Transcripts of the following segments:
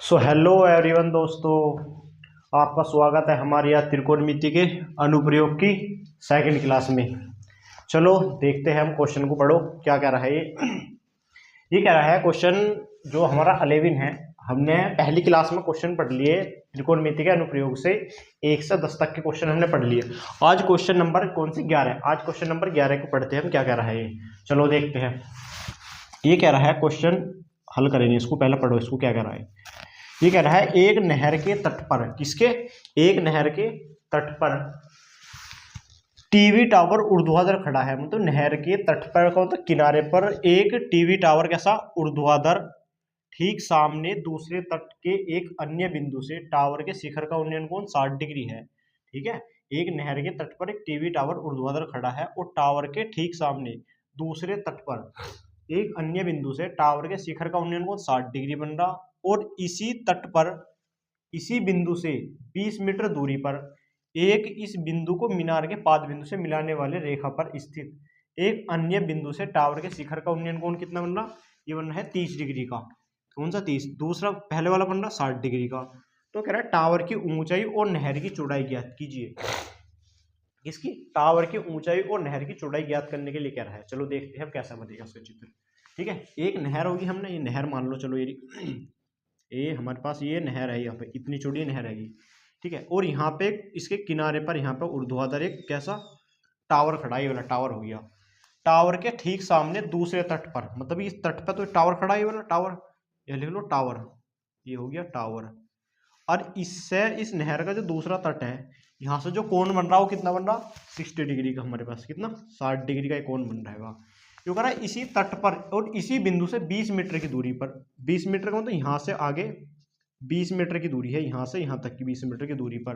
So hello everyone दोस्तों, आपका स्वागत है हमारे यहाँ त्रिकोणमिति के अनुप्रयोग की सेकंड क्लास में। चलो देखते हैं, हम क्वेश्चन को पढ़ो क्या कह रहा है ये कह रहा है क्वेश्चन जो हमारा 11 है। हमने पहली क्लास में क्वेश्चन पढ़ लिए त्रिकोणमिति के अनुप्रयोग से 1 से 10 तक के क्वेश्चन हमने पढ़ लिए। आज क्वेश्चन नंबर कौन सी 11 है, आज क्वेश्चन नंबर 11 को पढ़ते हैं हम क्या कह रहा है ये। चलो देखते हैं, ये कह रहा है क्वेश्चन हल करेंगे इसको, पहले पढ़ो इसको क्या कह रहा है। ये कह रहा है एक नहर के तट पर, किसके, एक नहर के तट पर टीवी टावर ऊर्ध्वाधर खड़ा है। मतलब नहर के तट पर कौन, तो किनारे पर एक टीवी टावर कैसा, ऊर्ध्वाधर, ठीक सामने दूसरे तट के एक अन्य बिंदु से टावर के शिखर का उन्नयन कोण 60 डिग्री है। ठीक है, एक नहर के तट पर एक टीवी टावर ऊर्ध्वाधर खड़ा है और टावर के ठीक सामने दूसरे तट पर एक अन्य बिंदु से टावर के शिखर का उन्नयन कोण 60 डिग्री बन रहा, और इसी तट पर इसी बिंदु से 20 मीटर दूरी पर एक इस बिंदु को मीनार के पाद बिंदु से मिलाने वाले रेखा पर स्थित एक अन्य बिंदु से टावर के शिखर का उन्नयन कोण कितना बन रहा, ये बन रहा है 30 डिग्री का। कौन सा 30, दूसरा पहले वाला बन रहा 60 डिग्री का। तो कह रहा है टावर की ऊंचाई और नहर की चौड़ाई ज्ञात कीजिए। इसकी टावर की ऊंचाई और नहर की चौड़ाई ज्ञात करने के लिए कह रहा है। चलो देखते हैं कैसा बनेगा इसका चित्र। ठीक है, एक नहर होगी, हमने ये नहर मान लो, चलो ये हमारे पास ये नहर है, यहाँ पे इतनी चौड़ी नहर है। ठीक है, और यहाँ पे इसके किनारे पर यहाँ पे ऊर्ध्वाधर एक कैसा टावर खड़ा है, ये वाला टावर हो गया। टावर के ठीक सामने दूसरे तट पर, मतलब इस तट पर तो टावर खड़ा है, ये वाला टावर, ये लिख लो टावर, ये हो गया टावर। और इससे इस नहर का जो दूसरा तट है, यहाँ से जो कोण बन रहा है वो कितना बन रहा, 60 डिग्री का, हमारे पास कितना 60 डिग्री का एक कोण बन रहेगा। क्यों कह रहा है इसी तट पर और इसी बिंदु से 20 मीटर की दूरी पर, 20 मीटर का मतलब यहाँ से आगे 20 मीटर की दूरी है, यहाँ से यहाँ तक की 20 मीटर की दूरी पर,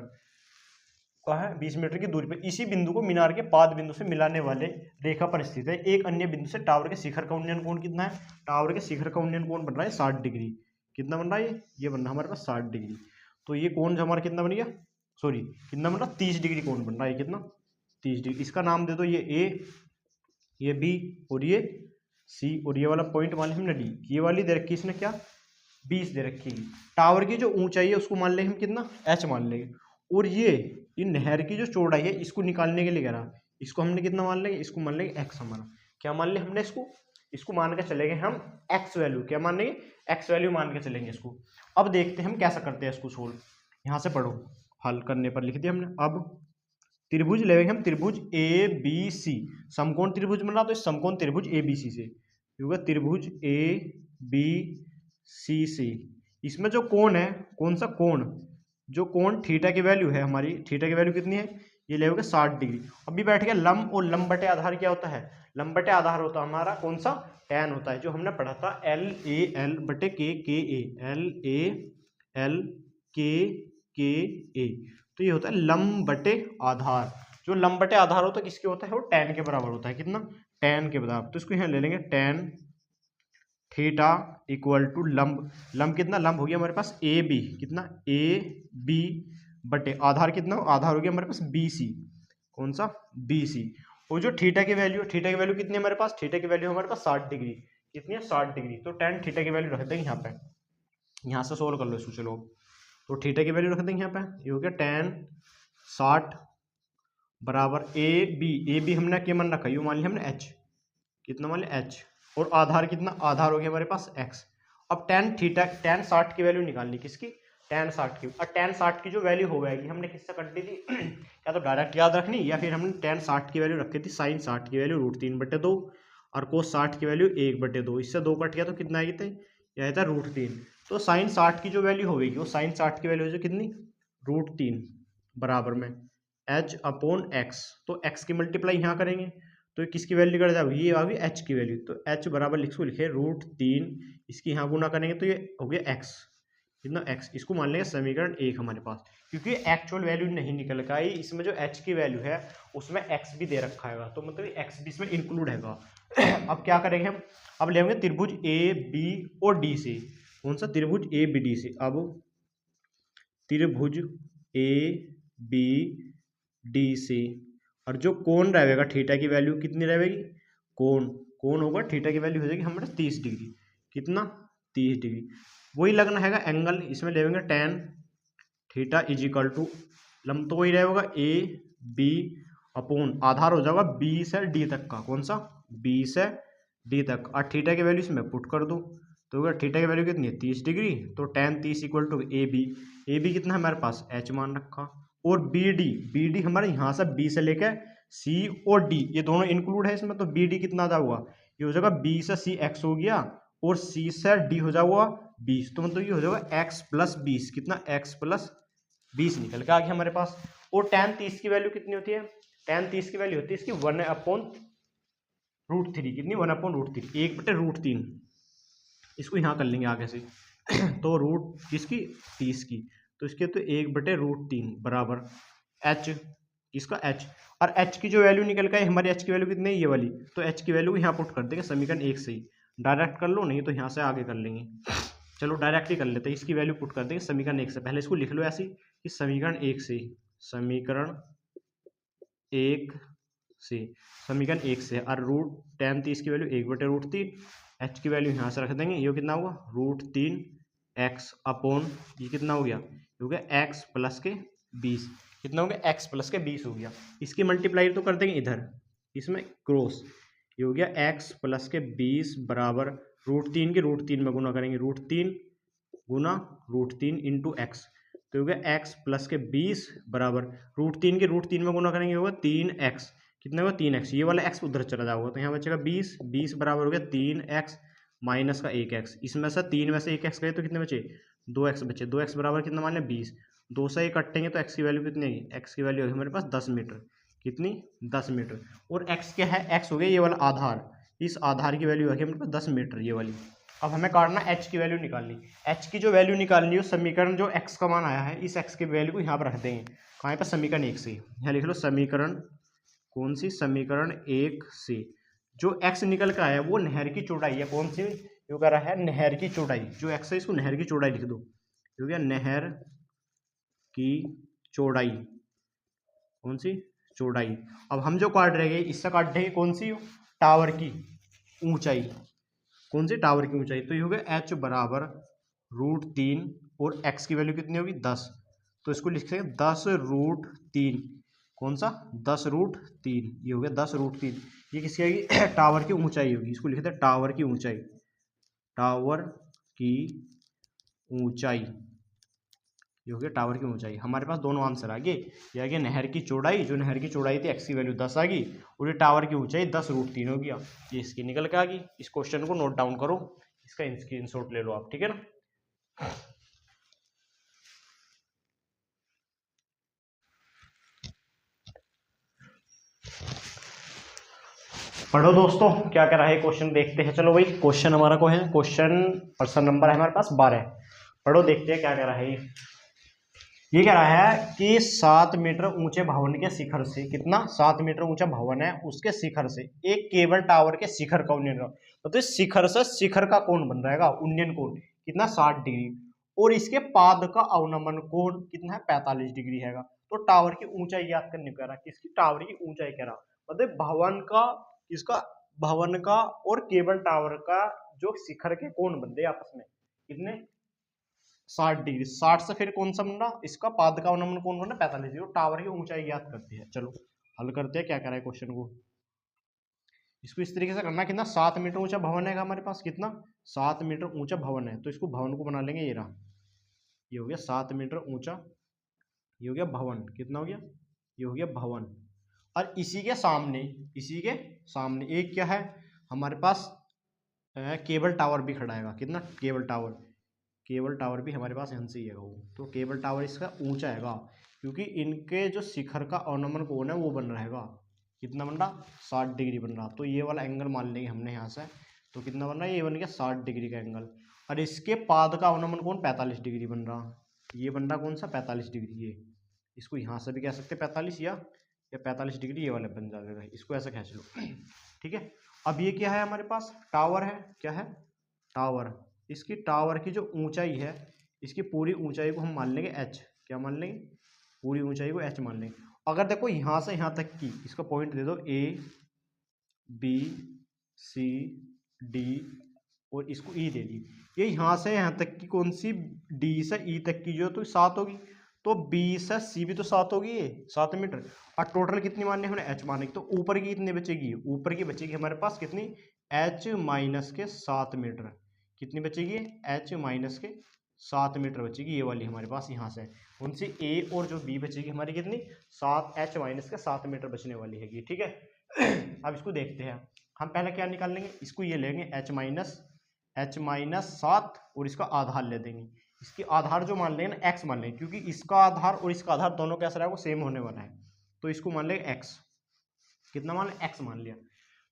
कहाँ है 20 मीटर की दूरी पर इसी बिंदु को मीनार के पाद बिंदु से मिलाने वाले रेखा पर स्थित है एक अन्य बिंदु से टावर के शिखर का उन्नयन कोण कितना है, टावर के शिखर का उन्नयन कोण बन रहा है 60 डिग्री। कितना बन रहा है ये बन रहा है हमारे पास 60 डिग्री। तो ये कोण जो हमारा कितना बन गया, सॉरी कितना बन रहा, 30 डिग्री कोण बन रहा है, कितना 30 डिग्री। इसका नाम दे दो, ये ए, ये बी और ये सी, और ये वाला पॉइंट मान लिया हमने डी। ये वाली दे रखी इसने क्या, 20 दे रखी। टावर की जो ऊंचाई है उसको मान लेंगे हम कितना, h मान लेंगे। और ये नहर की जो चौड़ाई है इसको निकालने के लिए कह रहा, इसको हमने कितना मान लेंगे, इसको मान लेंगे x हमारा। क्या मान लिया हमने इसको मान के चलेंगे हम x वैल्यू, क्या मान लेंगे, x वैल्यू मान के चलेंगे इसको। अब देखते हैं हम कैसा करते हैं इसको सोल्व। यहाँ से पढ़ो, हल करने पर लिख दिया हमने। अब त्रिभुज लेंगे हम, त्रिभुज ए बी सी, समकोण त्रिभुज बन रहा, तो इस समकोण त्रिभुज ए बी सी से होगा त्रिभुज ए बी सी से। इसमें जो कोण है, कौन सा कोण, जो कोण थीटा की वैल्यू है हमारी, थीटा की वैल्यू कितनी है, ये लेंगे 60 डिग्री। अभी बैठ गया लंब, और लंब बटे आधार क्या होता है, लंब बटे आधार होता है हमारा कौन सा, tan होता है, जो हमने पढ़ा था एल ए एल बटे के ए, एल ए एल के ए। तो ये होता है लंब बटे आधार। जो लंब बटे आधार होता है किसके होता है, वो tan के बराबर होता है, कितना tan के बराबर। तो इसको यहाँ ले लेंगे tan थीटा इक्वल टू लंब, लंब कितना, लंब हो गया हमारे पास ए बी, कितना ए बी बटे आधार, कितना आधार हो गया हमारे पास बी सी, कौन सा बी सी। और जो थीटा की वैल्यू, थीटा की वैल्यू कितनी है हमारे पास, थीटा की वैल्यू हमारे पास 60 डिग्री, कितनी है 60 डिग्री। तो tan थीटा की वैल्यू रख देंगे यहाँ पे, यहाँ से सोल्व कर लो इसको। चलो तो थीटा की वैल्यू रख देंगे यहाँ पे, ये हो गया tan 60 बराबर ए बी हमने क्या मान रखा, यू मान लिया हमने एच, कितना मान लिया एच, और आधार कितना, आधार हो गया हमारे पास एक्स। अब tan थीटा, tan 60 की वैल्यू निकालनी, किसकी, tan 60 की। और tan 60 की जो वैल्यू हो जाएगी, हमने किससे कट दी थी या तो डायरेक्ट याद रखनी, या फिर हमने tan 60 की वैल्यू रखी थी sin 60 की वैल्यू √3/2 और cos 60 की वैल्यू 1/2। इससे 2 कट गया तो कितना आई थी, यह आया था √3। तो sin 60 की जो वैल्यू होगी, वो sin 60 की वैल्यू जो कितनी, √3 बराबर में h/x। तो x की मल्टीप्लाई यहाँ करेंगे तो किसकी वैल्यू कर जाएगी, ये आ गई h की वैल्यू। तो h बराबर लिखे √3, इसकी यहाँ गुना करेंगे तो ये हो गया x, कितना x। इसको मान लेंगे समीकरण 1 हमारे पास, क्योंकि एक्चुअल वैल्यू नहीं निकल का आई, इसमें जो h की वैल्यू है उसमें x भी दे रखा है, तो मतलब x भी इसमें इंक्लूड है। अब क्या करेंगे हम, अब लेंगे त्रिभुज ए बी और डी से, कौन सा त्रिभुज ए बी डी से। अब त्रिभुज ए बी डी से, और जो कोण रहेगा थीटा की वैल्यू कितनी रहेगी, कोण होगा थीटा की वैल्यू हो जाएगी हमारे 30 डिग्री, कितना 30 डिग्री। वही लगना हैगा एंगल, इसमें लेंगे tan theta is equal to, लंब तो वही रहेगा ए बी अपॉन आधार हो जाएगा बी से डी तक का, कौन सा बी से डी तक, और थीटा की वैल्यू इसमें पुट कर दो तो अगर थीटा की वैल्यू कितनी है 30 डिग्री, तो tan 30 equal to A B कितना है हमारे पास h मान रखा, और बी डी हमारे यहाँ से बी से लेकर सी और डी ये दोनों इंक्लूड है इसमें, तो बी डी कितना आ जाऊगा, ये हो जाएगा बी से सी एक्स हो गया और सी से डी हो जाएगा 20, तो मतलब ये हो जाएगा x प्लस 20, कितना x प्लस 20 निकल के आ गया हमारे पास। और tan 30 की वैल्यू कितनी होती है, tan 30 की वैल्यू होती है इसकी 1/√3, कितनी 1/√3, 1/√3, इसको यहाँ कर लेंगे आगे से तो रूट किसकी 30 की, तो इसके तो 1/√3 बराबर h, इसका h, और h की जो वैल्यू निकल गई हमारी, h की वैल्यू कितनी है ये वाली, तो h की वैल्यू यहाँ पुट कर देंगे समीकरण 1 से ही, डायरेक्ट कर लो नहीं तो यहाँ से आगे कर लेंगे, चलो डायरेक्ट ही कर लेते हैं, इसकी वैल्यू पुट कर देंगे समीकरण 1 से, पहले इसको लिख लो ऐसी कि समीकरण 1 से, समीकरण 1 से, समीकरण 1 से, और रूट tan 30 की वैल्यू 1/√3, h की वैल्यू यहाँ से रख देंगे, ये कितना होगा √3x अपॉन ये कितना हो गया x प्लस के 20, कितना हो गया x प्लस के 20 हो गया, इसकी मल्टीप्लाई तो कर देंगे इधर इसमें क्रॉस, ये हो गया x प्लस के 20 बराबर √3 के √3 में गुना करेंगे, √3 गुना √3 इंटू एक्स, तो हो गया x प्लस के 20 बराबर √3 के √3 में गुना करेंगे होगा 3x, कितना होगा 3x, ये वाला x उधर चला जाएगा तो यहाँ बचेगा 20 बराबर हो गया 3x माइनस का 1x, इसमें से 3 में से 1x गए तो कितने बचे 2x बचे, 2x बराबर कितना मान लिया 20, 2 से 1 कटेंगे तो x की वैल्यू कितनी है, x की वैल्यू है हमारे पास 10 मीटर, कितनी 10 मीटर, और x क्या है, x हो गया ये वाला आधार, इस आधार की वैल्यू है हमारे पास 10 मीटर ये वाली। अब हमें काटना h की वैल्यू निकालनी, h की जो वैल्यू निकालनी है समीकरण जो x का मान आया है इस x की वैल्यू को यहाँ पर रख देंगे, कहाँ पर समीकरण 1 से, यहाँ लिख लो समीकरण कौन सी, समीकरण 1 से जो x निकल कर आया वो नहर की चौड़ाई है, कौन सी जो कह रहा है नहर की चौड़ाई, जो x है इसको नहर की चौड़ाई लिख दो, हो गया नहर की चौड़ाई, कौन सी चौड़ाई। अब हम जो काट रहे हैं इससे काट देंगे कौन सी टावर की ऊंचाई, कौन सी टावर की ऊंचाई, तो ये हो गया h बराबर √3 और x की वैल्यू कितनी होगी 10, तो इसको लिख सकते 10√3, कौन सा 10√3, ये हो गया 10√3, ये किसकी आएगी टावर की ऊंचाई होगी, इसको लिखते हैं टावर की ऊंचाई, टावर की ऊंचाई, ये हो गया टावर की ऊंचाई। हमारे पास दोनों आंसर आ गए, ये आ गया नहर की चौड़ाई, जो नहर की चौड़ाई थी x की वैल्यू 10 आ गई, और ये टावर की ऊंचाई 10√3 हो गया, ये इसकी निकल के आ गई। इस क्वेश्चन को नोट डाउन करो, इसका स्क्रीनशॉट ले लो आप, ठीक है ना। पढ़ो दोस्तों क्या कह रहा है क्वेश्चन, देखते हैं। चलो भाई क्वेश्चन हमारा को है, क्वेश्चन पर्सन नंबर है हमारे पास 12, पढ़ो देखते हैं क्या कह रहा है। ये कह रहा है कि 7 मीटर ऊंचे भवन के शिखर से, कितना 7 मीटर ऊंचा भवन है उसके शिखर से एक केबल टावर के शिखर का उन्नयन, तो इस शिखर से शिखर का कोण बन रहेगा, उन्नयन कोण कितना 60 डिग्री, और इसके पाद का अवनमन कोण कितना है 45 डिग्री है। तो टावर की ऊंचाई याद करने को कह रहा है, किसकी टावर की ऊंचाई कह रहा, मतलब भवन का, इसका भवन का और केबल टावर का जो शिखर के कोण बनते हैं आपस में कितने 60 डिग्री, 60 से फिर कौन सा बन रहा इसका पाद का अवनमन कोण बन रहा 45 डिग्री, टावर की ऊंचाई याद करते हैं। चलो हल करते हैं क्या कह रहा है क्वेश्चन को, इसको इस तरीके से करना, कितना 7 मीटर ऊंचा भवन है हमारे पास, कितना 7 मीटर ऊंचा भवन है, तो इसको भवन को बना लेंगे, ये रहा, ये हो गया 7 मीटर ऊंचा, ये हो गया भवन, कितना हो गया ये हो गया भवन, और इसी के सामने एक क्या है हमारे पास केबल टावर भी खड़ा है, कितना केबल टावर भी हमारे पास यहाँ से ही है वो, तो केबल टावर इसका ऊंचा है क्योंकि इनके जो शिखर का अवनमन कोण है वो बन रहेगा, कितना बन रहा 60 डिग्री बन रहा, तो ये वाला एंगल मान लेंगे हमने यहाँ से, तो कितना बन रहा है ये बन गया 60 डिग्री का एंगल, और इसके पाद का अवनमन कोण 45 डिग्री बन रहा, ये बन रहा कौन सा 45 डिग्री, ये इसको यहाँ से भी कह सकते 45 या 45 डिग्री ये वाला बन जाएगा, इसको ऐसा खींच लो ठीक है। अब ये क्या है हमारे पास टावर है, क्या है टावर, इसकी टावर की जो ऊंचाई है इसकी पूरी ऊंचाई को हम मान लेंगे h, क्या मान लेंगे पूरी ऊंचाई को h मान लेंगे। अगर देखो यहाँ से यहाँ तक की इसका पॉइंट दे दो a b c d और इसको e दे दी, ये यहाँ से यहाँ तक की कौन सी, डी से ई तक की जो तो 7 होगी, तो बी से सी भी तो 7 होगी, ये 7 मीटर। और टोटल कितनी माननी है हमने, एच मानने की, तो ऊपर की कितनी बचेगी, ऊपर की बचेगी हमारे पास कितनी, एच माइनस के 7 मीटर। कितनी बचेगी, एच माइनस के 7 मीटर बचेगी, ये वाली हमारे पास यहाँ से। कौन सी, ए और जो बी बचेगी हमारी कितनी, 7, एच माइनस के 7 मीटर बचने वाली है, ठीक है। अब इसको देखते हैं, हम पहले क्या निकाल लेंगे, इसको ये लेंगे एच माइनस 7 और इसका आधार ले देंगे। इसकी आधार जो मान लेंगे ना, एक्स मान लेंगे, क्योंकि इसका आधार और इसका आधार दोनों कैसा रहेगा, सेम होने वाला है। तो इसको मान लेंगे एक्स, कितना मान लिया, एक्स मान लिया।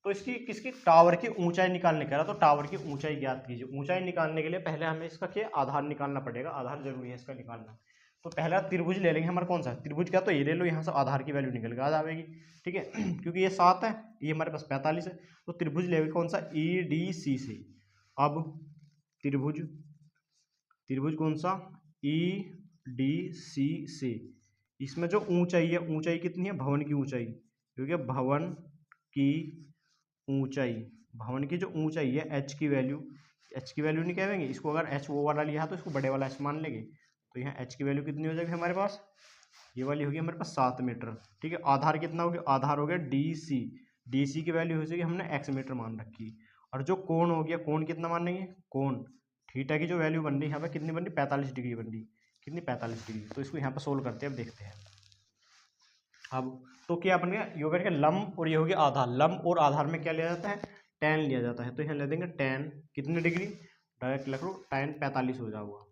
तो इसकी किसकी, टावर की ऊंचाई निकालने कह रहा, तो टावर की ऊंचाई ज्ञात कीजिए। ऊंचाई निकालने के लिए पहले हमें इसका क्या, आधार निकालना पड़ेगा, आधार जरूरी है इसका निकालना। तो पहला त्रिभुज ले लेंगे हमारा, कौन सा त्रिभुज, क्या, तो ये ले लो, यहाँ से आधार की वैल्यू निकल के आ जाएगी, ठीक है। क्योंकि ये 7 है, ये हमारे पास 45 है, तो त्रिभुज लेंगे कौन सा, ई डी सी से। अब त्रिभुज, त्रिभुज कौन सा, ई डी सी से। इसमें जो ऊंचाई है, ऊंचाई कितनी है, भवन की ऊंचाई, क्योंकि भवन की ऊंचाई, भवन की जो ऊंचाई है, एच की वैल्यू, एच की वैल्यू नहीं कहेंगे इसको, अगर एच वो वाला लिया है तो इसको बड़े वाला एच मान लेंगे। तो यहाँ एच की वैल्यू कितनी हो जाएगी हमारे पास, ये वाली होगी हमारे पास 7 मीटर, ठीक है। आधार कितना हो गया, आधार हो गया डी सी, डी सी की वैल्यू हो जाएगी, हमने एक्स मीटर मान रखी। और जो कोण हो गया, कोण कितना मान लेंगे, कोण थीटा की जो वैल्यू बन रही है यहाँ पे कितनी बन रही, 45 डिग्री बन रही, कितनी, 45 डिग्री। तो इसको यहाँ पर सोल्व करते हैं, अब देखते हैं। अब तो क्या बन गया, ये बैठ गया लंब और ये हो गया आधार। लंब और आधार में क्या लिया जाता है, tan लिया जाता है। तो यहाँ ले देंगे tan कितनी डिग्री, डायरेक्ट लिख लो, tan 45 हो जाएगा।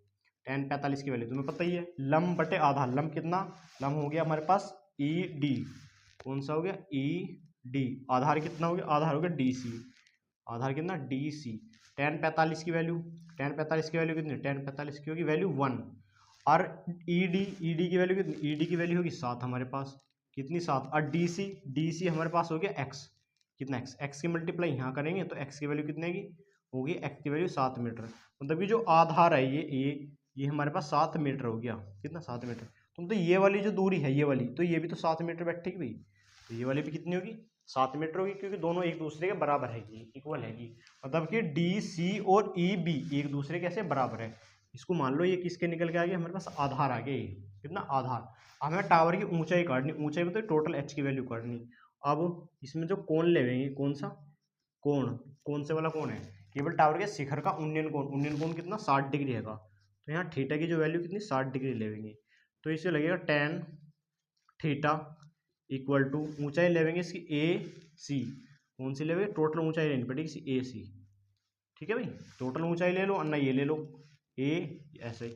tan 45 की वैल्यू तुम्हें पता ही है, लंब बटे आधार, लंब कितना, लंब हो गया हमारे पास ई डी, कौन सा हो गया, ई डी। आधार कितना हो गया, आधार हो गया डी सी, आधार कितना, डी सी। tan 45 की वैल्यू, tan 45 की वैल्यू कितनी, tan 45 की होगी वैल्यू 1। और ई डी की वैल्यू कितनी, ई डी की वैल्यू होगी 7 हमारे पास, कितनी, 7। और डी सी हमारे पास हो गया एक्स, कितना, एक्स, एक्स की मल्टीप्लाई यहाँ करेंगे तो एक्स की वैल्यू कितनी होगी, एक्स की वैल्यू 7 मीटर। मतलब कि जो आधार है ये हमारे पास 7 मीटर हो गया, कितना, 7 मीटर। तो ये वाली जो दूरी है, ये वाली, तो ये भी तो 7 मीटर बैठी भाई, तो ये वाली भी कितनी होगी, 7 मीटर होगी, क्योंकि दोनों एक दूसरे के बराबर हैगी, इक्वल हैगी। मतलब कि डी सी और ई बी एक दूसरे के ऐसे बराबर है। इसको मान लो ये किसके निकल के आ गया, हमारे पास आधार आ गया, कितना, आधार। हमें टावर की ऊंचाई काटनी, ऊंचाई में तो टोटल एच की वैल्यू काटनी। अब इसमें जो कोण लेंगे, कौन सा कोण, कौन से वाला कोण है, केवल टावर के शिखर का उन्नयन कोण, उन्नयन कोण कितना, 60 डिग्री है। तो यहाँ थीटा की जो वैल्यू कितनी, 60 डिग्री लेंगे। तो इसे लगेगा tan थीटा इक्वल टू, ऊंचाई लेंगे इसकी ए सी, कौन सी लेंगे, टोटल ऊंचाई लेनी पड़ेगी इसकी ए सी, ठीक है भाई। टोटल ऊंचाई ले लो, अन्ना ये ले लो, ए ऐसे,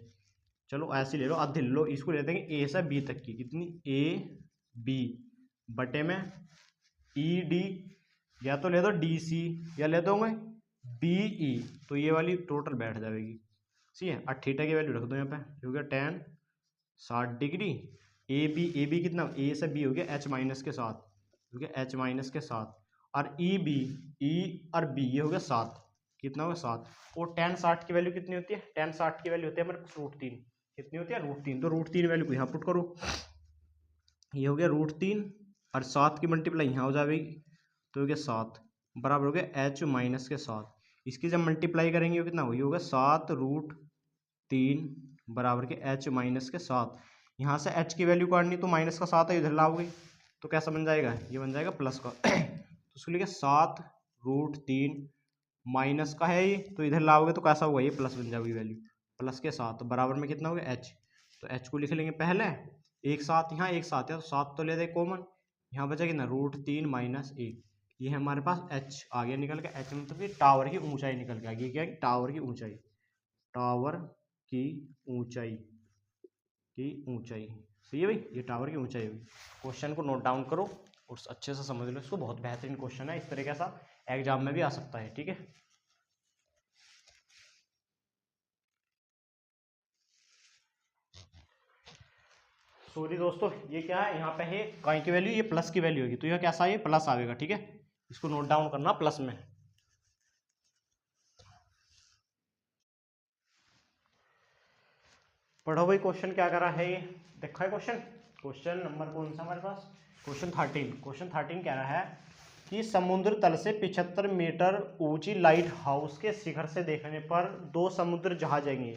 चलो ऐसे ले लो, आधे ले लो, इसको ले देंगे ए से बी तक की, कितनी, ए बी बटे में ई डी, या तो ले दो डी सी या ले दोगे बी ई, तो ये वाली टोटल बैठ जाएगी, ठीक है। और थीटा की वैल्यू रख दो यहाँ पे, हो गया tan 60 डिग्री, ए बी कितना, ए से बी हो गया एच माइनस के 7, हो गया एच माइनस के 7। और ई और बी ये हो गया 7, कितना होगा, 7। और tan 60 की वैल्यू कितनी होती है, tan 60 की वैल्यू होती है हमारे पास √3, कितनी होती है, √3। तो √3 वैल्यू को यहाँ पुट करो, ये हो गया √3 और 7 की मल्टीप्लाई यहाँ हो जाएगी, तो हो गया 7 बराबर हो गया एच माइनस के 7। इसकी जब मल्टीप्लाई करेंगे कितना होगा, 7√3 बराबर के एच माइनस के 7। यहाँ से एच की वैल्यू काटनी, तो माइनस का 7 है, इधर लाओगे तो कैसा बन जाएगा, ये बन जाएगा प्लस का। तो उसको लिखे 7√3 माइनस का है ये, तो इधर लाओगे तो कैसा होगा, ये प्लस बन जाएगी वैल्यू, प्लस के 7 बराबर में कितना होगा, एच। तो एच को लिख लेंगे पहले, एक साथ यहाँ एक साथ है, तो 7 तो ले दे कॉमन, यहाँ बचा कितना, √3 माइनस 1, ये हमारे पास एच आ गया निकल के। एच मतलब कि टावर की ऊंचाई निकल के आ गई, क्या है, टावर की ऊंचाई, टावर की ऊंचाई, की ऊंचाई, सही है भाई, ये टावर की ऊंचाई होगी। क्वेश्चन को नोट डाउन करो और अच्छे से समझ लो इसको, बहुत बेहतरीन क्वेश्चन है, इस तरीके का एग्जाम में भी आ सकता है, ठीक है। सॉरी दोस्तों, ये क्या है, यहाँ पे है काई की वैल्यू, ये प्लस की वैल्यू होगी, तो यह कैसा है, प्लस आएगा, ठीक है। इसको नोट डाउन करना प्लस में। पढ़ो भाई, क्वेश्चन क्या करा है, ये देखा है क्वेश्चन, क्वेश्चन नंबर कौन सा हमारे पास, क्वेश्चन 13। क्वेश्चन 13 कह रहा है कि समुद्र तल से 75 मीटर ऊंची लाइट हाउस के शिखर से देखने पर 2 समुद्र जहाज आएंगे।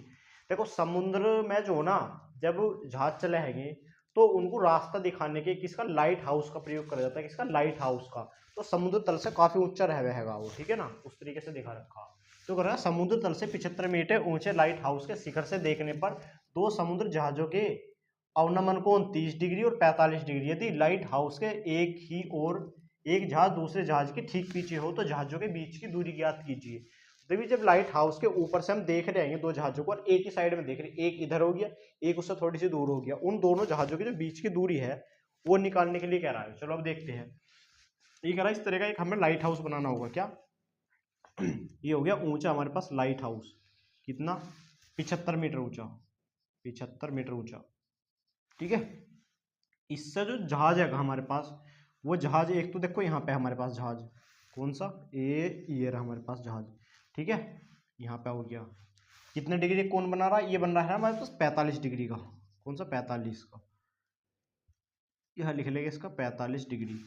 देखो समुद्र में जो ना जब जहाज चले आएंगे तो उनको रास्ता दिखाने के किसका लाइट हाउस का प्रयोग करा जाता है, किसका लाइट हाउस का। तो समुद्र तल से काफी ऊंचा रहेगा वो, ठीक है ना, उस तरीके से दिखा रखा। तो कर रहा है समुद्र तल से 75 मीटर ऊंचे लाइट हाउस के शिखर से देखने पर 2 समुद्र जहाजों के अवनमन कोण 30 डिग्री और 45 डिग्री। यदि लाइट हाउस के एक ही ओर एक जहाज दूसरे जहाज के ठीक पीछे हो तो जहाजों के बीच की दूरी ज्ञात कीजिए। तभी जब लाइट हाउस के ऊपर से हम देख रहे हैं 2 जहाजों को और एक ही साइड में देख रहे हैं, एक इधर हो गया एक उससे थोड़ी सी दूर हो गया, उन दोनों जहाजों की जो बीच की दूरी है वो निकालने के लिए कह रहा है। चलो अब देखते हैं। ये कह रहा है इस तरह का एक हमें लाइट हाउस बनाना होगा। क्या ये हो गया ऊंचा हमारे पास लाइट हाउस, कितना 75 मीटर ऊंचा, 75 मीटर ऊंचा, ठीक है। इससे जो जहाज है हमारे पास वो जहाज एक तो देखो यहाँ पे हमारे पास जहाज कौन सा ये रहा हमारे पास जहाज, ठीक है। यहाँ पे हो गया कितने डिग्री कौन बना रहा है, ये बन रहा है हमारे पास 45 डिग्री का, कौन सा 45 का, यह लिख लेंगे इसका 45 डिग्री।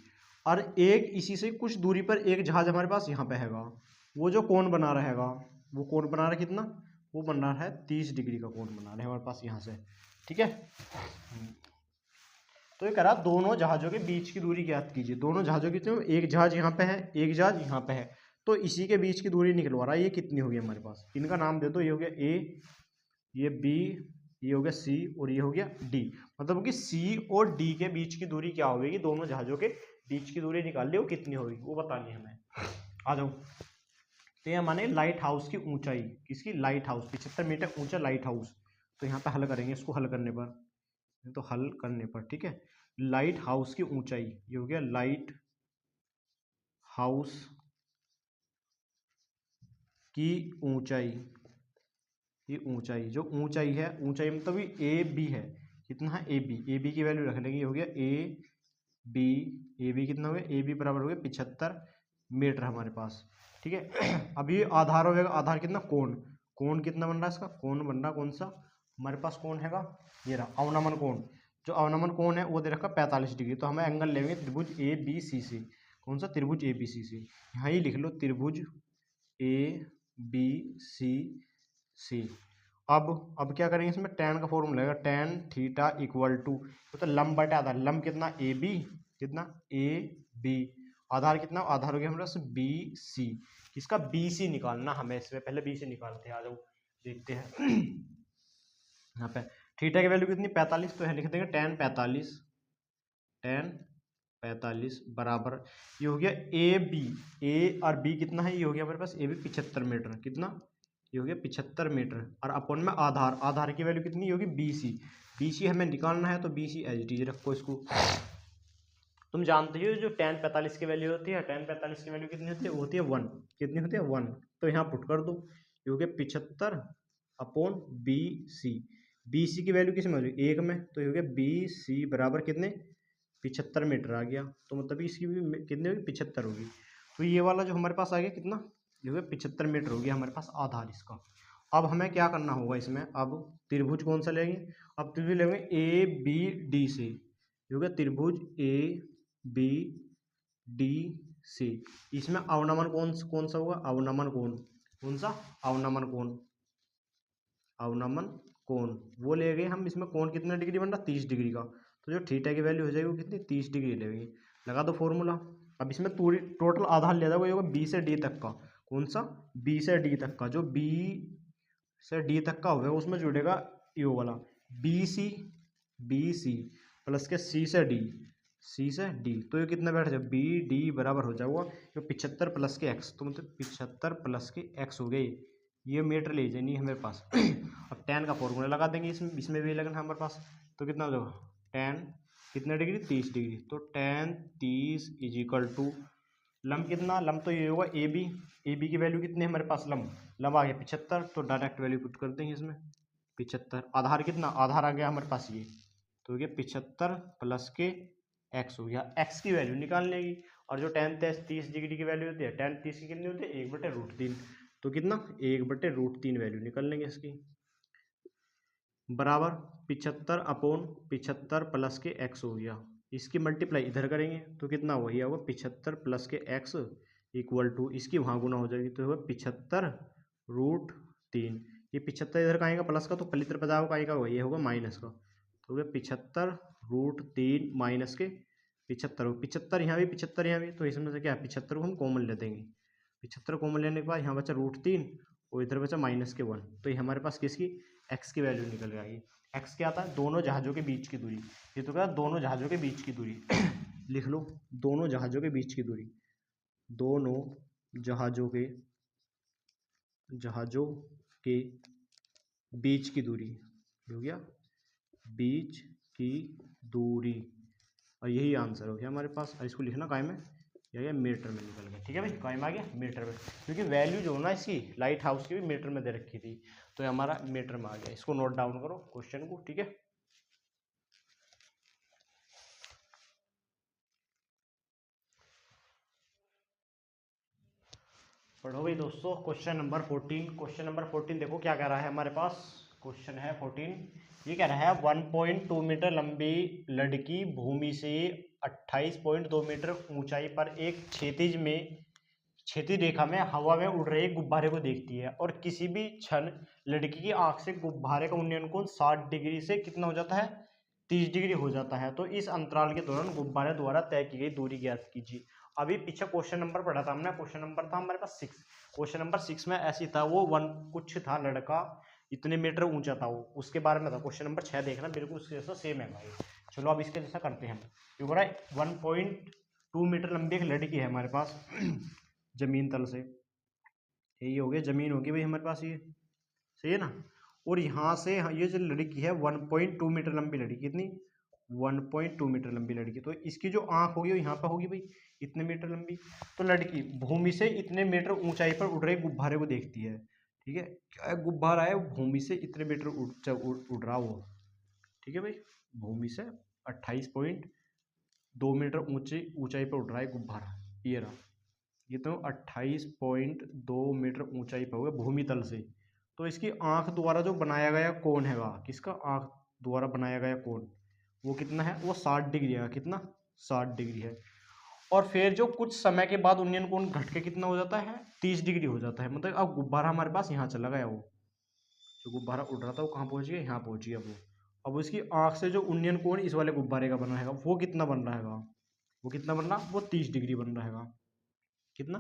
और एक इसी से कुछ दूरी पर एक जहाज हमारे पास यहाँ पे हैगा, वो जो कोण बना रहेगा वो कोण बना रहा है कितना, वो बन रहा है 30 डिग्री का कोण बना रहे हैं हमारे पास यहाँ से, ठीक है। तो ये कह रहा दोनों जहाजों के बीच की दूरी ज्ञात कीजिए। दोनों जहाजों की तो एक जहाज यहाँ पे है एक जहाज यहाँ पे है, तो इसी के बीच की दूरी निकलवा रहा है। ये कितनी होगी हमारे पास, इनका नाम दे दो। ये हो गया ए, ये बी, ये हो गया सी और ये हो गया डी। मतलब कि सी और डी के बीच की दूरी क्या होगी, दोनों जहाजों के बीच की दूरी निकाल ली, वो कितनी होगी वो बतानी है हमें। आ जाओ। तो ये माने लाइट हाउस की ऊंचाई, किसकी, लाइट हाउस 75 मीटर ऊंचा लाइट हाउस। तो यहाँ पे हल करेंगे इसको, हल करने पर, तो हल करने पर, ठीक है। लाइट हाउस की ऊंचाई ये हो गया लाइट हाउस की ऊंचाई, ये ऊंचाई जो ऊंचाई है, ऊंचाई मतलब ए बी है, कितना है ए बी, ए बी की वैल्यू रख लेंगे। ये हो गया बी ए बी कितना हो गया, ए बी बराबर हो गया 75 मीटर हमारे पास, ठीक है। अब ये आधार हो गया, आधार कितना, कोण, कोण कितना बन रहा है इसका, कोण बन रहा कौन सा हमारे पास कोण हैगा, ये रहा अवनमन कोण। जो अवनमन कोण है वो दे रखा 45 डिग्री। तो हमें एंगल लेंगे त्रिभुज ए बी सी से, कौन सा, त्रिभुज ए बी सी से। यहाँ ही लिख लो त्रिभुज ए बी सी सी। अब क्या करेंगे इसमें, टेन का फॉर्मूला लगेगा, टेन थीटा इक्वल टू, तो लंब बटे आधार, लंब कितना ए बी, कितना ए बी, आधार कितना, आधार हो गया हमारे पास बी सी। किसका, बी सी निकालना हमें, इसमें पहले बी सी निकालते हैं। आ जाओ देखते हैं। यहाँ पे थीटा की वैल्यू कितनी, 45, तो है लिख देंगे टेन 45, टेन 45 बराबर, ये हो गया ए बी, ए और बी कितना है, ये हो गया हमारे पास ए बी 75 मीटर, कितना, ये हो गया 75 मीटर। और अपन में आधार, आधार की वैल्यू कितनी होगी, बी सी, बी सी हमें निकालना है, तो बी सी एज टी रखो इसको। तुम जानते हो जो टेन 45 की वैल्यू होती है, टेन 45 की वैल्यू कितनी होती है, वो होती है 1, कितनी होती है 1। तो यहाँ पुट कर दो, ये हो गया 75 upon B C, B C की वैल्यू किस में होगी, 1 में, तो ये हो गया बी सी बराबर कितने 75 मीटर आ गया। तो मतलब इसकी भी कितनी होगी, 75 होगी। तो ये वाला जो हमारे पास आ गया कितना, ये हो गया 75 मीटर हो गया हमारे पास आधार इसका। अब हमें क्या करना होगा इसमें, अब त्रिभुज कौन सा लेंगे, अब त्रिभुज लेंगे ए बी डी से, ये हो गया त्रिभुज ए बी डी सी। इसमें अवनमन कौन सा होगा, अवनमन कोण, कौन सा, अवनमन कोण, अवनमन कोण वो ले गए हम। इसमें कोण कितना डिग्री बन रहा, 30 डिग्री का। तो जो थीटा की वैल्यू हो जाएगी वो कितनी, 30 डिग्री लेंगे, लगा दो फॉर्मूला। अब इसमें टोटल आधार ले जाओगे, ये होगा बी से डी तक का, कौन सा, बी से डी तक का, जो बी से डी तक का होगा उसमें जुड़ेगा ये वाला बी सी प्लस के सी से डी, सी से डी। तो ये कितना बैठ जाए, बी डी बराबर हो जाएगा ये 75 प्लस के एक्स, तो मतलब 75 प्लस के एक्स हो गए, ये मीटर ले जानी है हमारे पास। अब टेन का फॉर्मूला लगा देंगे, इसमें भी लगना है हमारे पास। तो कितना हो जाएगा, टेन कितने डिग्री, 30 डिग्री, तो टेन 30 इज इक्वल टू लंब कितना, लंब तो ये होगा ए बी की वैल्यू कितनी है हमारे पास, लंब आ गया 75, तो डायरेक्ट वैल्यू पुट कर देंगे इसमें 75। आधार कितना, आधार आ गया हमारे पास ये, तो हो गया 75 प्लस के एक्स हो गया, एक्स की वैल्यू निकाल लेगी। और जो टेन 30 डिग्री की वैल्यू होती है, टेन 30 की कितनी होती है, 1/√3, तो कितना 1/√3 वैल्यू निकल लेंगे इसकी, बराबर 75 अपॉन 75 प्लस के एक्स हो गया, इसकी मल्टीप्लाई इधर करेंगे तो कितना वही होगा 75 प्लस के x इक्वल टू इसकी वहाँ गुना हो जाएगी तो होगा 75√3। ये 75 इधर का आएगा प्लस का तो पहली तरफ जाओ का आएगा वही होगा माइनस का तो होगा 75√3 माइनस के 75 75 यहाँ भी 75 यहाँ भी तो इसमें से क्या 75 को हम कॉमन ले देंगे। 75 कॉमन लेने के बाद यहाँ बचा √3 और इधर बचा -1 तो ये हमारे पास किसकी x की वैल्यू निकल आएगी। x क्या आता है दोनों जहाज़ों के बीच की दूरी। ये तो क्या दोनों जहाज़ों के बीच की दूरी लिख लो दोनों जहाज़ों के बीच की दूरी दोनों जहाज़ों के बीच की दूरी हो गया बीच की दूरी और यही आंसर हो गया हमारे पास। और इसको लिखना काय में या मीटर में निकल गया। ठीक है भाई काय में आ गया मीटर में क्योंकि वैल्यू जो ना इसकी लाइट हाउस की भी मीटर में दे रखी थी तो ये हमारा मीटर में आ गया। इसको नोट डाउन करो क्वेश्चन को। ठीक है पढ़ो भाई दोस्तों क्वेश्चन नंबर 14। क्वेश्चन नंबर 14 देखो क्या कह रहा है हमारे पास। क्वेश्चन है 14। ये कह रहा है 1.2 मीटर लंबी लड़की भूमि से 28.2 मीटर ऊंचाई पर एक क्षैतिज रेखा में हवा में उड़ रहे गुब्बारे को देखती है और किसी भी क्षण लड़की की आंख से गुब्बारे का उन्नयन कोण 60 डिग्री से कितना हो जाता है 30 डिग्री हो जाता है। तो इस अंतराल के दौरान गुब्बारे द्वारा तय की गई दूरी ज्ञात कीजिए। अभी पीछे क्वेश्चन नंबर पढ़ा था हमने। क्वेश्चन नंबर था हमारे पास 6। क्वेश्चन नंबर 6 में ऐसी था वो कुछ था लड़का इतने मीटर ऊंचा था वो उसके बारे में था। क्वेश्चन नंबर 6 देखना बिल्कुल उसके जैसा सेम है भाई। चलो अब इसके जैसा करते हैं। ये बोला 1.2 मीटर लंबी एक लड़की है हमारे पास जमीन तल से। यही हो गया जमीन होगी भाई हमारे पास ये सही है ना। और यहाँ से ये जो लड़की है 1.2 मीटर लंबी लड़की कितनी 1.2 मीटर लंबी लड़की तो इसकी जो आंख होगी वो यहाँ पे होगी भाई इतने मीटर लंबी। तो लड़की भूमि से इतने मीटर ऊंचाई पर उड़ रहे गुब्बारे को देखती है। ठीक है क्या गुब्बारा है भूमि से इतने मीटर उड़ रहा वो। ठीक है भाई भूमि से 28.2 मीटर ऊंचाई पर उड़ रहा है गुब्बारा ये रहा। ये तो 28.2 मीटर ऊंचाई पर हुआ भूमि तल से। तो इसकी आंख द्वारा जो बनाया गया कोण है वह किसका आंख द्वारा बनाया गया कोण वो कितना है वो 60 डिग्री है। कितना 60 डिग्री है। और फिर जो कुछ समय के बाद उन्नयन कोण घट के कितना हो जाता है 30 डिग्री हो जाता है। मतलब अब गुब्बारा हमारे पास यहाँ चला गया वो जो गुब्बारा उड़ रहा था वो कहाँ पहुँच गया यहाँ पहुँच गया वो। अब उसकी आंख से जो उन्नयन कोण इस वाले गुब्बारे का बना है वो कितना बन रहा है वो कितना बन रहा वो 30 डिग्री बन रहा है। कितना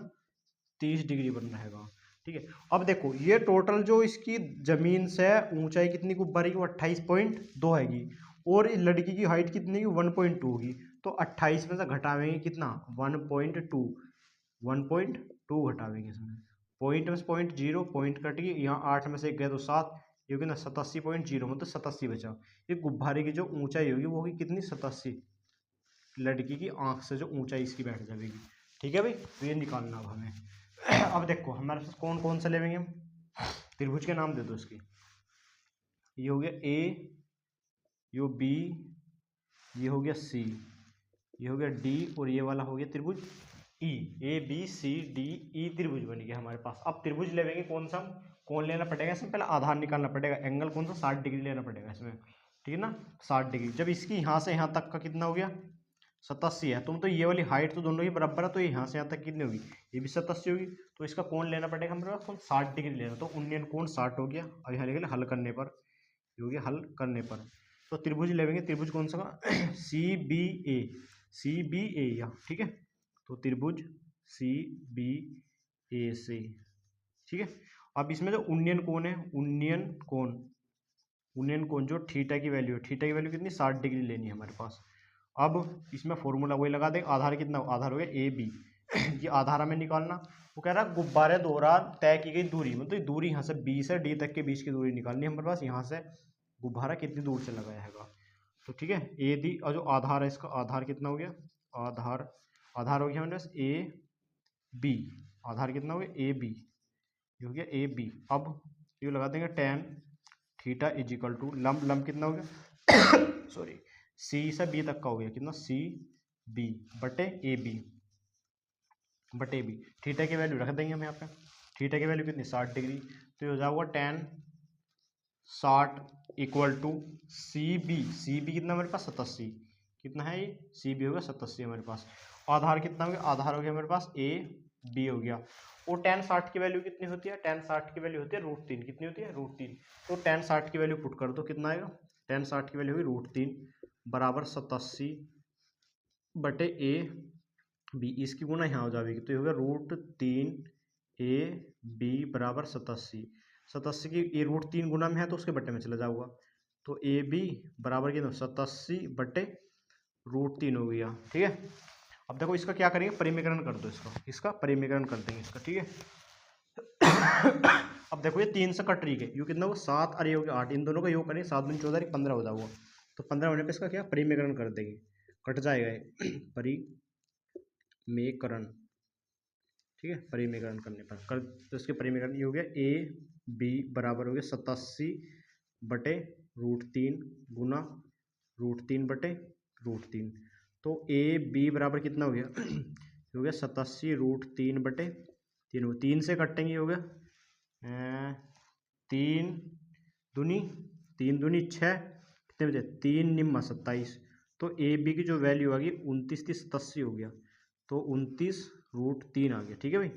30 डिग्री बन रहेगा। ठीक है अब देखो ये टोटल जो इसकी जमीन से ऊंचाई कितनी गुब्बारे की 28.2 हैगी और इस लड़की की हाइट कितनी की 1.2 होगी। तो 28 में से घटावेंगे कितना 1.2 घटावेंगे इसमें पॉइंट में से 0.0 पॉइंट कट गई यहाँ 8 में से 1 गया तो 7 ये होगी ना 87.0 मतलब 87 बचा। ये गुब्बारे की जो ऊंचाई होगी वो होगी कितनी 87 लड़की की आंख से जो ऊंचाई इसकी बैठ जाएगी। ठीक है भाई तो ये निकालना अब हमें। अब देखो हमारे पास कौन कौन सा लेंगे हम त्रिभुज के नाम दे दो इसकी। ये हो गया ए ये बी ये हो गया सी ये हो गया डी और ये वाला हो गया त्रिभुज ई ABCDE त्रिभुज बन गया हमारे पास। अब त्रिभुज लेंगे कौन सा कौन लेना पड़ेगा इसमें पहले आधार निकालना पड़ेगा एंगल कौन सा 60 डिग्री लेना पड़ेगा इसमें। ठीक है ना 60 डिग्री। जब इसकी यहाँ से यहाँ तक का कितना हो गया 87 है तुम तो ये वाली हाइट तो दोनों ही बराबर है तो यहाँ से यहाँ तक कितनी होगी ये भी 87 होगी। तो इसका कोण लेना पड़ेगा हमारे पास 60 डिग्री लेना तो उन्नयन कोण 60 हो गया। अब यहाँ लिखेंगे हल करने पर ये हो गया हल करने पर। तो त्रिभुज लेंगे त्रिभुज कौन सा CBA या ठीक है तो त्रिभुज CBA से। ठीक है अब इसमें जो उन्नयन कोण है उन्नयन कोण जो थीटा की वैल्यू है थीटा की वैल्यू कितनी 60 डिग्री लेनी है हमारे पास। अब इसमें फॉर्मूला वही लगा दें आधार कितना आधार हो गया AB ये आधार हमें निकालना। वो कह रहा है गुब्बारे द्वारा तय की गई दूरी मतलब दूरी यहाँ से B से D तक के बीच की दूरी निकालनी है हमारे पास। यहाँ से गुब्बारा कितनी दूर से लगाया है तो ठीक है AD और जो आधार है इसका आधार कितना हो गया आधार हो गया हमारे पास AB आधार कितना हो गया AB ये हो गया AB। अब ये लगा देंगे tan थीटा इजिकल टू लंब कितना हो गया सॉरी C से B तक का हो गया कितना CB बटे AB थीटा की वैल्यू रख देंगे हम यहाँ पे। थीटा की वैल्यू कितनी 60 डिग्री तो ये हो जाएगा tan 60 इक्वल टू CB कितना हमारे पास 87 कितना है ये, सी बी हो गया 87 हमारे पास। आधार कितना हो गया, आधार हो गया हमारे पास ए बी हो गया। और tan 60 की वैल्यू कितनी होती है, tan 60 की वैल्यू होती है √3, कितनी होती है √3। तो tan 60 की वैल्यू पुट कर दो, कितना आएगा, tan 60 की वैल्यू होगी √3 बराबर 87 बटे ए बी, इसकी गुना यहाँ हो जाएगी तो ये हो गया √3 ए बी बराबर 87 की ये √3 गुना में है तो उसके बटे में चला जाऊंगा, तो ए बी बराबर कितना 87 बटे √3 हो गया। ठीक है, अब देखो इसका क्या करेंगे, परिमीकरण कर दो, इसका परिमीकरण कर देंगे इसका। ठीक है अब देखो ये 3 से कट रही है, यू कितना होगा 7 और ये हो गया 8, इन दोनों का योग करेंगे 7 दूनी 14 15 हो जाएगा, तो 15 होने पे इसका क्या परिमीकरण कर देंगे, कट जाएगा ये परिमेकरण। ठीक है, परिमेकरण करने पर कर तो इसके परिमेकरण ये हो गया ए बी बराबर हो गया 87 बटे √3 गुना √3 बटे √3, तो ए बी बराबर कितना हो गया हो गया 87 √3 बटे 3, 3 से कटेंगे हो गया 3 दूनी 6, कितने बचे 3 निम्मा 27, तो ए बी की जो वैल्यू आ गई 29 30 87 हो गया, तो 29 √3 आ गया। ठीक है भाई,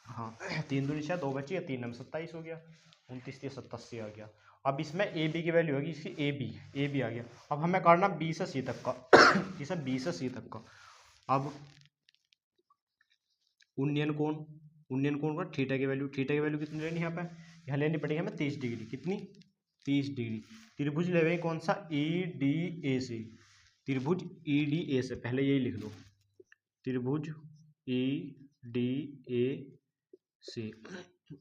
हाँ 3 दूनी 6, 2 बची है, 3 नम 27 हो गया, 29 30 87 आ गया। अब इसमें ए बी की वैल्यू होगी इसकी ए बी आ गया। अब हमें करना बी से सी तक का इसे बी से सी तक का। अब उन्नयन कोण का थीटा की वैल्यू कितनी लेनी है यहाँ पे, यहाँ लेनी पड़ेगी हमें 30 डिग्री, कितनी 30 डिग्री। त्रिभुज ले कौन सा ई डी ए से, त्रिभुज ई डी ए से, पहले यही लिख लो त्रिभुज ई डी ए से,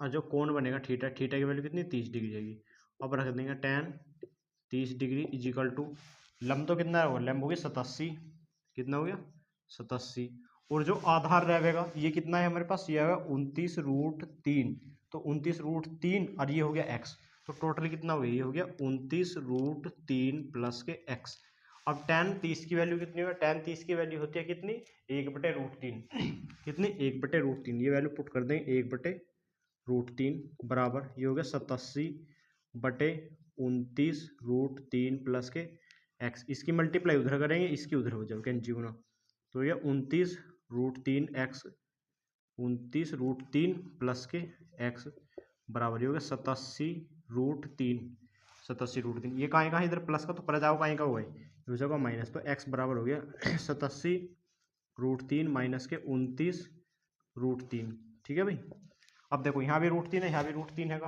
और जो कोण बनेगा थीटा की वैल्यू कितनी 30 डिग्री जाएगी। अब रख देंगे tan 30 degree is equal to लंब तो कितना होगा, लंब हो गया 87, कितना हो गया 87, और जो आधार रहेगा ये कितना है हमारे पास, ये आएगा 29 √3, तो 29 √3 और ये हो गया x, तो टोटल कितना हो गया, ये हो गया 29 √3 प्लस के x। अब tan 30 की वैल्यू कितनी होगी, tan 30 की वैल्यू होती है कितनी 1/√3 कितनी 1/√3, ये वैल्यू पुट कर देंगे 1/√3 बराबर ये हो गया 87 बटे 29 √3 प्लस के x, इसकी मल्टीप्लाई उधर करेंगे इसकी उधर हो जाएगा कैंची गुना, तो ये 29 √3 x 29 √3 प्लस के x बराबर ये हो गया 87 √3 ये कहाँ इधर प्लस का तो पर जाओ कहीं का हुआ है, हो जाएगा माइनस, तो x बराबर हो गया 87 √3 माइनस के 29 √3। ठीक है भाई, अब देखो यहाँ भी √3 है यहाँ भी √3 है,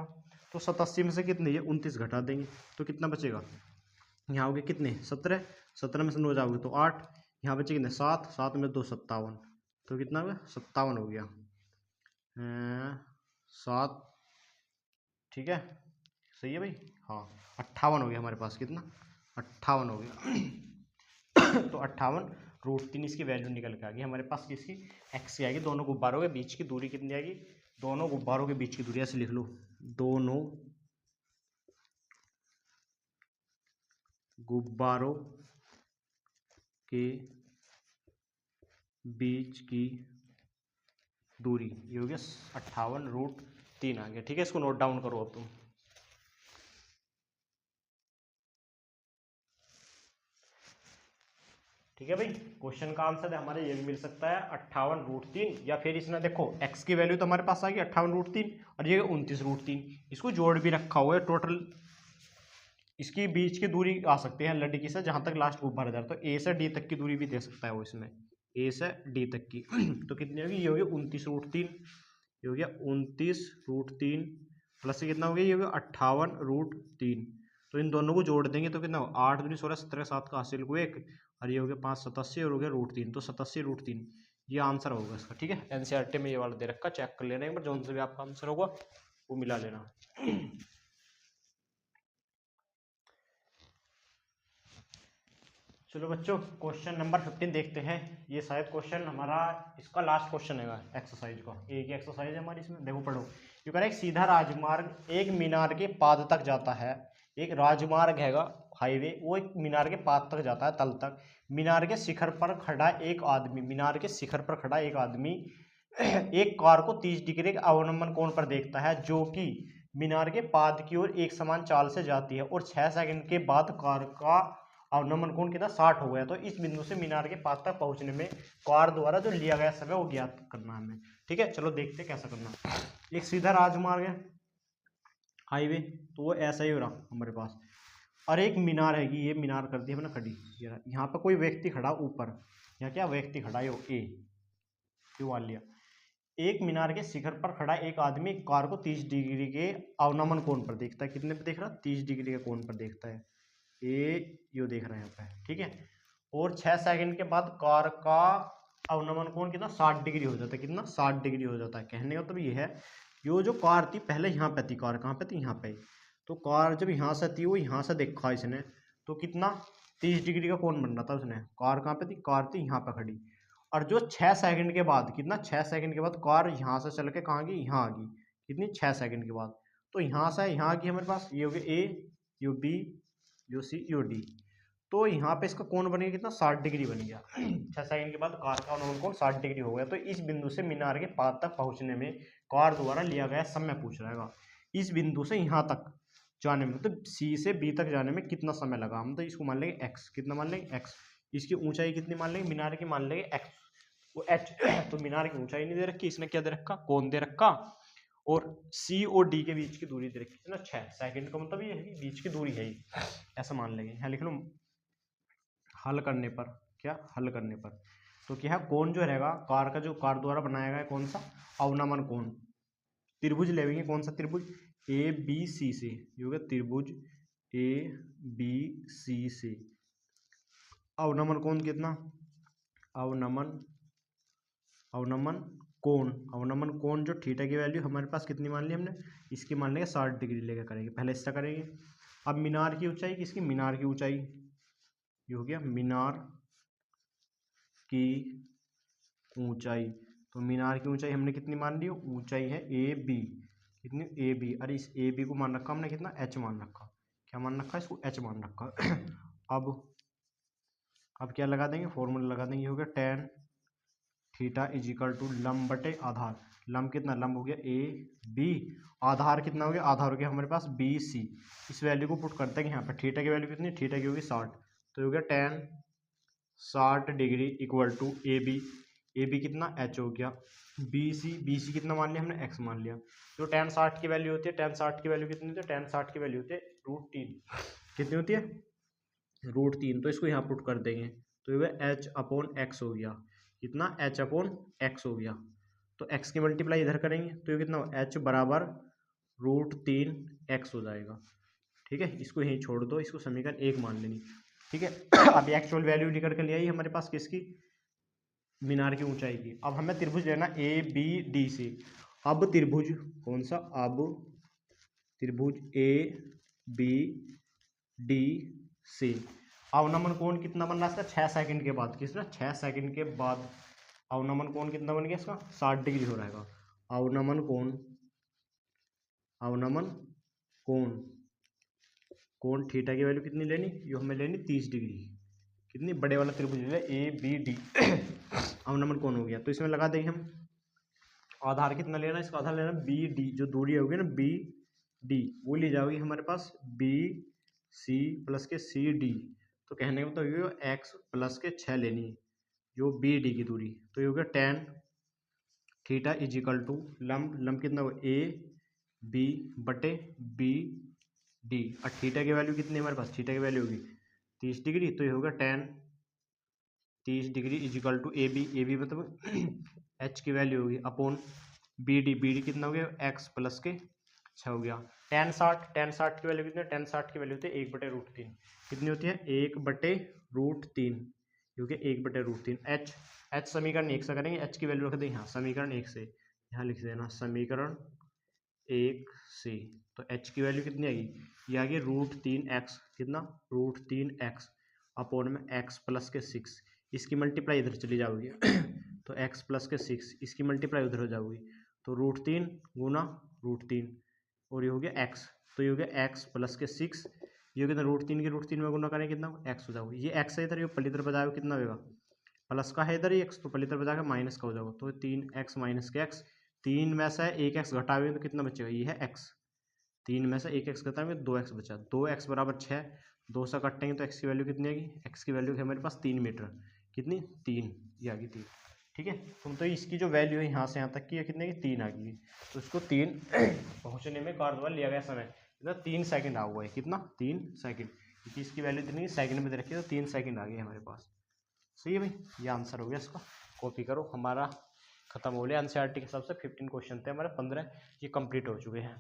तो 87 में से कितने ये 29 घटा देंगे तो कितना बचेगा, यहाँ हो गए कितने 17, 17 में से 9 जाओगे तो 8, यहाँ बचे कितने 7, 7 में 2 57, तो कितना हो गया 57 हो गया 7। ठीक है सही है भाई, हाँ 58 हो गया हमारे पास, कितना 58 हो गया तो 58 √3 इसकी वैल्यू निकल के आ गई हमारे पास, किसकी x की आएगी। दोनों गुब्बारों के बीच की दूरी कितनी आएगी, दोनों गुब्बारों के बीच की दूरी ऐसे लिख लो, दोनों गुब्बारों के बीच की दूरी ये हो गया 58 √3 आ गया। ठीक है, इसको नोट डाउन करो अब तुम। ठीक है भाई, क्वेश्चन का आंसर हमारे ये भी मिल सकता है 58 √3, या फिर इसमें देखो x की वैल्यू तो हमारे पास आ गई 58 √3 और ये 29 √3, इसको जोड़ भी रखा हुआ है, टोटल इसकी बीच की दूरी आ सकती है लड़की से जहां तक लास्ट गुब्बारा जा रहा है, तो ए से डी तक की दूरी भी दे सकता है वो इसमें, ए से डी तक की तो कितनी होगी, ये हो गया 29 √3, ये हो गया 29 √3 प्लस कितना हो गया, ये हो गया 58 √3, तो इन दोनों को जोड़ देंगे तो कितना हो 8 दूनी 16 17 7 का हासिल को 1 और ये हो गया 5 87 और हो गया √3, तो 87 √3 ये आंसर होगा इसका। ठीक है, एनसीईआरटी में ये वाला दे रखा, चेक कर लेना एक बार, जो से भी आपका आंसर होगा वो मिला लेना। चलो बच्चों, क्वेश्चन नंबर 15 देखते हैं। ये शायद क्वेश्चन हमारा इसका लास्ट क्वेश्चन है एक्सरसाइज का, एक ही एक्सरसाइज है हमारी इसमें। देखो पढ़ो, ये कह रहा है एक सीधा राजमार्ग एक मीनार के पाद तक जाता है, एक राजमार्ग हैगा हाईवे, वो एक मीनार के पाद तक जाता है तल तक। मीनार के शिखर पर खड़ा एक आदमी, मीनार के शिखर पर खड़ा एक आदमी एक कार को 30 डिग्री के अवलंबन कोण पर देखता है, जो कि मीनार के पाद की ओर एक समान चाल से जाती है, और 6 सेकंड के बाद कार का अवनमन कोण कितना 60 हो गया। तो इस बिंदु से मीनार के पास तक पहुंचने में कार द्वारा जो लिया गया समय वो ज्ञात करना है हमें। ठीक है, चलो देखते कैसा करना। एक सीधा राजमार्ग है, हाईवे, तो वो ऐसा ही हो रहा हमारे पास, और एक मीनार हैगी, ये मीनार कर दी हमने खड़ी, यहाँ पर कोई व्यक्ति खड़ा ऊपर, यहाँ क्या व्यक्ति खड़ा है, ए क्यों मान लिया। एक मीनार के शिखर पर खड़ा एक आदमी कार को 30 डिग्री के अवनमन कोण पर देखता है। कितने पे देख रहा, 30 डिग्री के कोण पर देखता है, यो देख रहे हैं यहाँ पे। ठीक है, और 6 सेकंड के बाद कार का अवनमन कोण कितना 60 डिग्री हो जाता है। कितना 60 डिग्री हो जाता है। कहने का तो ये है, यो जो कार थी पहले यहाँ पे थी, कार कहाँ पे थी, यहाँ पे। तो कार जब यहाँ से थी वो यहाँ से देखा इसने, तो कितना 30 डिग्री का कोण बन रहा था उसने। कार कहाँ पे थी, कार थी यहाँ पे खड़ी, और जो 6 सेकंड के बाद, कितना 6 सेकंड के बाद कार यहाँ से चल के कहाँ गई, यहाँ आ गई। कितनी 6 सेकंड के बाद, तो यहाँ से यहाँ आ गई हमारे पास, ये हो गया A, U B, U C, U D. तो यहाँ पे इसका कोण बन गया कितना 60 डिग्री बन गया। 6 सेकंड के बाद कार का अवनमन कोण 60 डिग्री हो गया। तो इस बिंदु से मीनार के पास तक पहुंचने में कार द्वारा लिया गया समय पूछ रहेगा। इस बिंदु से यहाँ तक जाने में, मतलब सी से बी तक जाने में कितना समय लगा, हम तो इसको मान लेंगे एक्स। कितना मान लेंगे, एक्स। इसकी ऊंचाई कितनी मान लेंगे, मीनार की मान लेंगे एक्स, वो एच। तो मीनार की ऊंचाई नहीं दे रखी, इसने क्या दे रखा, कोण दे रखा, और सी और डी के बीच की दूरी दे रखी है ना 6 सेकंड का, मतलब ये बीच की दूरी है, ऐसा मान लेंगे। यहाँ लिख लो हल करने पर, क्या हल करने पर, तो क्या है, कोण जो रहेगा कार का, जो कार द्वारा बनाया गया कौन सा, अवनमन कोण। त्रिभुज लेंगे, कौन सा त्रिभुज, ए बी सी से, ये हो गया त्रिभुज ए बी सी से अवनमन कोण कितना, अवनमन अवनमन कोण जो थीटा की वैल्यू हमारे पास कितनी मान ली हमने, इसकी मान लेंगे 60 डिग्री लेकर करेंगे, पहले इसका करेंगे। अब मीनार की ऊंचाई, किसकी, मीनार की ऊंचाई, ये हो गया मीनार की ऊंचाई। तो मीनार की ऊंचाई हमने कितनी मान ली, ऊंचाई है ए बी, कितनी, ए बी। अरे इस ए बी को मान रखा हमने कितना, एच मान रखा, क्या मान रखा, इसको एच मान रखा। अब क्या लगा देंगे, फॉर्मूला लगा देंगे, हो गया tan theta is equal to लंब बटे आधार। लंब कितना, लंब हो गया ए बी, आधार कितना हो गया, आधार हो गया हमारे पास बी सी। इस वैल्यू को पुट करते हैं यहाँ पर, थीटा की वैल्यू कितनी, थीटा की होगी 60, तो हो गया tan 60 degree equal to A B कितना, एच हो गया, बी सी कितना मान लिया हमने, एक्स मान लिया। जो tan 60 की वैल्यू होती है, tan 60 की वैल्यू कितनी होती है, tan 60 की वैल्यू होती है √3, कितनी होती है, √3। तो इसको यहाँ पुट कर देंगे, तो ये एच अपॉन एक्स हो गया, कितना, एच अपॉन एक्स हो गया। तो एक्स की मल्टीप्लाई इधर करेंगे, तो ये कितना, एच बराबर √3 एक्स हो जाएगा। ठीक है, इसको यहीं छोड़ दो, इसको समीकरण 1 मान लेनी। ठीक है, अभी एक्चुअल वैल्यू निकल कर ले आई हमारे पास, किसकी, मीनार की ऊंचाई की। अब हमें त्रिभुज लेना ए बी डी से। अब त्रिभुज कौन सा, अब त्रिभुज ए बी डी से अवनमन कोण कितना बन रहा है इसका, 6 सेकंड के बाद, किसका, 6 सेकंड के बाद अवनमन कोण कितना बन गया इसका, 60 डिग्री हो रहेगा। अवनमन कोण थीटा की वैल्यू कितनी लेनी, ये हमें लेनी 30 डिग्री, कितनी, बड़े वाला त्रिभुज ले ए बी डी। अवनमन कोण हो गया, तो इसमें लगा देंगे हम, आधार कितना लेना, इसका आधार लेना बी डी, जो दूरी होगी ना बी डी, वो ली जाएगी हमारे पास बी सी प्लस के सी डी। तो कहने का मतलब ये एक्स प्लस के 6 लेनी है, जो बी डी की दूरी। तो ये हो गया tan theta is equal to लंब कितना हो, ए बी बटे बी डी, और थीटा की वैल्यू कितनी है हमारे पास, थीटा की वैल्यू होगी 30 डिग्री। तो ये होगा tan 30 degree is equal to A B मतलब एच की वैल्यू होगी अपॉन बी डी कितना हो गया, एक्स प्लस के 6 हो गया। tan 60 की वैल्यू कितनी है, tan 60 की वैल्यू होती है 1/√3, कितनी होती है 1/√3, क्योंकि 1/√3। एच समीकरण 1 से करेंगे, एच की वैल्यू रख दें यहाँ समीकरण 1 से, यहाँ लिख देना समीकरण 1 से। तो एच की वैल्यू कितनी आएगी, ये आ गई √3x, कितना, √3x अपॉन में x प्लस के 6, इसकी मल्टीप्लाई इधर चली जाओगी तो x प्लस के 6, इसकी मल्टीप्लाई उधर हो जाओगी, तो √3 गुना √3, और ये हो गया x, तो ये हो गया x प्लस के 6, ये कितना, √3 की √3 में गुना करें कितना, x हो जाएगा। ये x है इधर, ये पल्ली इधर बजाओ कितना होगा, प्लस का है इधर ही x, तो पल्ली इधर बजाकर माइनस का हो जाएगा, तो 3x माइनस के x, 3 में से एक x घटाओगे तो कितना बचेगा, ये है x, 3 में से 1 x खत्म है, 2x बचा, 2x बराबर 6, 2 से कटेंगे तो x की वैल्यू कितनी आएगी, x की वैल्यू है हमारे पास 3 मीटर, कितनी 3, ये आ गई 3। ठीक है, तो इसकी जो वैल्यू है यहाँ से यहाँ तक की है कितने की 3 आ गई, तो इसको 3 पहुँचने में कार द्वारा लिया गया समय कितना 3 सेकंड आ हुआ है, कितना 3 सेकंड, क्योंकि इसकी वैल्यू इतनी सेकंड में दे रखी है तो 3 सेकंड आ गई हमारे पास। सही है भाई, ये आंसर हो गया इसका, कॉपी करो। हमारा खत्म हो गया एनसीईआरटी के हिसाब से 15 क्वेश्चन थे हमारे, 15 ये कंप्लीट हो चुके हैं।